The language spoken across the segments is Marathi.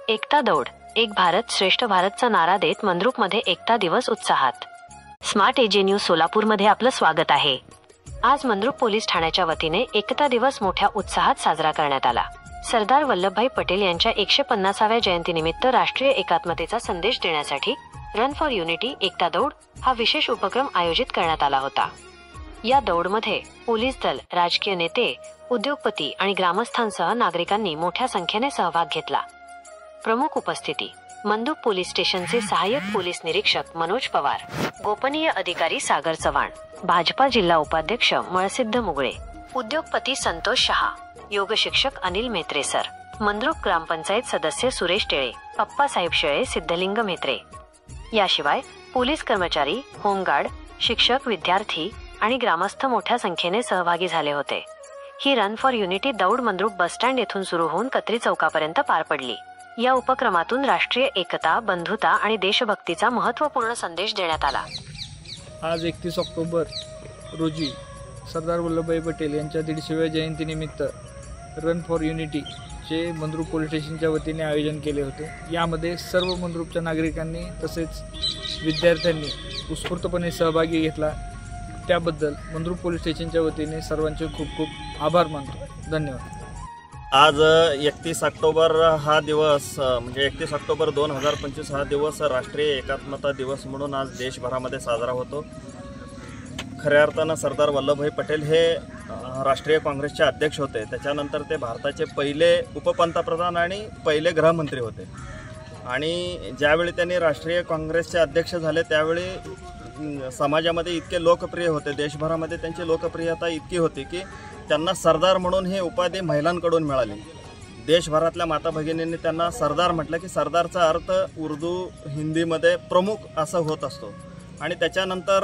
एकता दौड एक भारत श्रेष्ठ भारतचा नारा देत मंद्रुपमध्ये एकता दिवस उत्साहात। स्मार्ट एजे न्यूज सोलापूरमध्ये आपलं स्वागत आहे। आज मंद्रुप पोलीस ठाण्याच्या वतीने एकता दिवस मोठ्या उत्साहात साजरा करण्यात आला। सरदार वल्लभभाई पटेल यांच्या 150व्या जयंतीनिमित्त राष्ट्रीय एकात्मतेचा संदेश देण्यासाठी रन फॉर युनिटी एकता दौड हा विशेष उपक्रम आयोजित करण्यात आला होता। या दौडमध्ये पोलीस दल, राजकीय नेते, उद्योगपती आणि ग्रामस्थांसह नागरिकांनी मोठ्या संख्येने सहभाग घेतला। प्रमुख उपस्थिती मंद्रुप पोलीस स्टेशनचे सहाय्यक पोलीस निरीक्षक मनोज पवार, गोपनीय अधिकारी सागर चव्हाण, भाजपा जिल्हा उपाध्यक्ष मळसिद्ध मुगळे, उद्योगपती संतोष शहा, योग शिक्षक अनिल मेत्रे सर, मंद्रुप ग्रामपंचायत सदस्य सुरेश टेळे, अप्पासाहेब शेळे, सिद्धलिंग मेत्रे। याशिवाय पोलीस कर्मचारी, होमगार्ड, शिक्षक, विद्यार्थी आणि ग्रामस्थ मोठ्या संख्येने सहभागी झाले होते। ही रन फॉर युनिटी दौड मंद्रुप बसस्टँड येथून सुरू होऊन कत्री चौकापर्यंत पार पडली। या उपक्रमातून राष्ट्रीय एकता, बंधुता आणि देशभक्तीचा महत्त्वपूर्ण संदेश देण्यात आला। आज 31 ऑक्टोबर रोजी सरदार वल्लभभाई पटेल यांच्या 150व्या जयंतीनिमित्त रन फॉर युनिटी चे मंद्रुप पोलीस स्टेशनच्या वतीने आयोजन केले होते। यामध्ये सर्व मंद्रुपच्या नागरिकांनी तसेच विद्यार्थ्यांनी उत्स्फूर्तपणे सहभागी घेतला। त्याबद्दल मंद्रुप पोलीस स्टेशनच्या वतीने सर्वांचे खूप खूप आभार मानतो। धन्यवाद। आज 31 ऑक्टोबर हा दिवस म्हणजे 31 ऑक्टोबर 2025 हा दिवस राष्ट्रीय एकात्मता दिवस म्हणून आज देशभरामध्ये साजरा होतो। खऱ्या अर्थानं सरदार वल्लभभाई पटेल हे राष्ट्रीय काँग्रेसचे अध्यक्ष होते। त्याच्यानंतर ते भारताचे पहिले उपपंतप्रधान आणि पहिले गृहमंत्री होते। आणि ज्यावेळी त्यांनी राष्ट्रीय काँग्रेसचे अध्यक्ष झाले त्यावेळी समाजामध्ये इतके लोकप्रिय होते, देशभरामध्ये त्यांची लोकप्रियता इतकी होती की त्यांना सरदार म्हणून ही उपाधी महिलांकडून मिळाली। देशभरातल्या माता भगिनींनी त्यांना सरदार म्हटलं की सरदारचा अर्थ उर्दू, हिंदीमध्ये प्रमुख असं होत असतो। आणि त्याच्यानंतर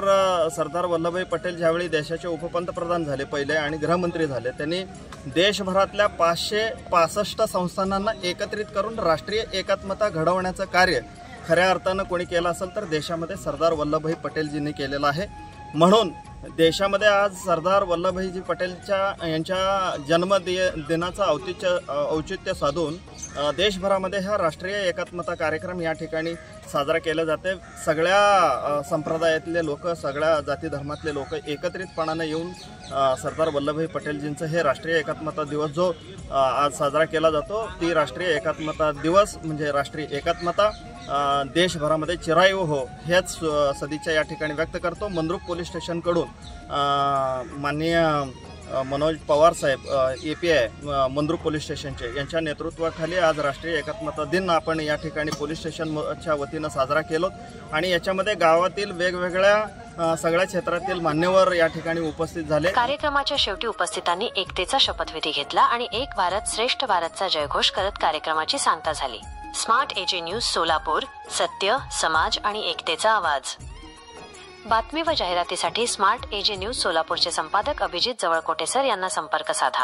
सरदार वल्लभभाई पटेल ज्यावेळी देशाचे उपपंतप्रधान झाले पहिले आणि गृहमंत्री झाले, त्यांनी देशभरातल्या 565 संस्थानांना एकत्रित करून राष्ट्रीय एकात्मता घडवण्याचं कार्य खऱ्या अर्थानं कोणी केलं असेल तर देशामध्ये सरदार वल्लभभाई पटेलजींनी केलेलं आहे। म्हणून देशामध्ये आज सरदार वल्लभभाईजी पटेलच्या यांच्या जन्मदिनाचं औचित्य साधून देशभरामध्ये हा राष्ट्रीय एकात्मता कार्यक्रम या ठिकाणी साजरा केला जाते। सगळ्या संप्रदायातले लोक, सगळ्या जाती धर्मातले लोक एकत्रितपणाने येऊन सरदार वल्लभभाई पटेलजींचं हे राष्ट्रीय एकात्मता दिवस जो आज साजरा केला जातो, ती राष्ट्रीय एकात्मता दिवस म्हणजे राष्ट्रीय एकात्मता देशभरामध्ये चिरायू हो हेच सदिच्छा या ठिकाणी व्यक्त करतो। मंद्रुप पोलीस स्टेशनकडून माननीय मनोज पवार साहेब API मंद्रुप पोलीस स्टेशनचे यांच्या नेतृत्वाखाली आज राष्ट्रीय एकात्मता दिन आपण या ठिकाणी पोलीस स्टेशनच्या वतीनं साजरा केलो। आणि याच्यामध्ये गावातील वेगवेगळ्या सगळ्या क्षेत्रातील मान्यवर या ठिकाणी उपस्थित झाले। कार्यक्रमाच्या शेवटी उपस्थितांनी एकतेचा शपथविधी घेतला आणि एक भारत श्रेष्ठ भारतचा जयघोष करत कार्यक्रमाची सांगता झाली। स्मार्ट एजे न्यूज सोलापूर, सत्य, समाज आणि एकतेचा आवाज। बातमी व जाहिरातीसाठी स्मार्ट एजे न्यूज सोलापूरचे संपादक अभिजित जवळकोटे सर यांना संपर्क साधा।